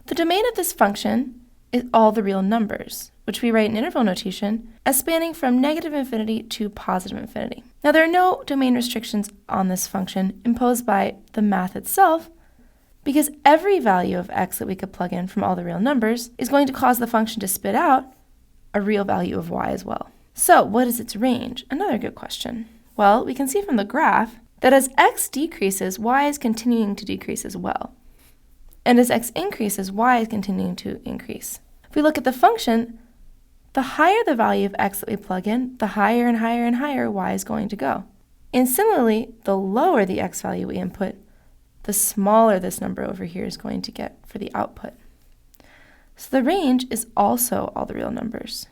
The domain of this function is all the real numbers, which we write in interval notation as spanning from negative infinity to positive infinity. Now, there are no domain restrictions on this function imposed by the math itself, because every value of x that we could plug in from all the real numbers is going to cause the function to spit out a real value of y as well. So what is its range? Another good question. Well, we can see from the graph that as x decreases, y is continuing to decrease as well. And as x increases, y is continuing to increase. If we look at the function, the higher the value of x that we plug in, the higher and higher and higher y is going to go. And similarly, the lower the x value we input, the smaller this number over here is going to get for the output. So the range is also all the real numbers.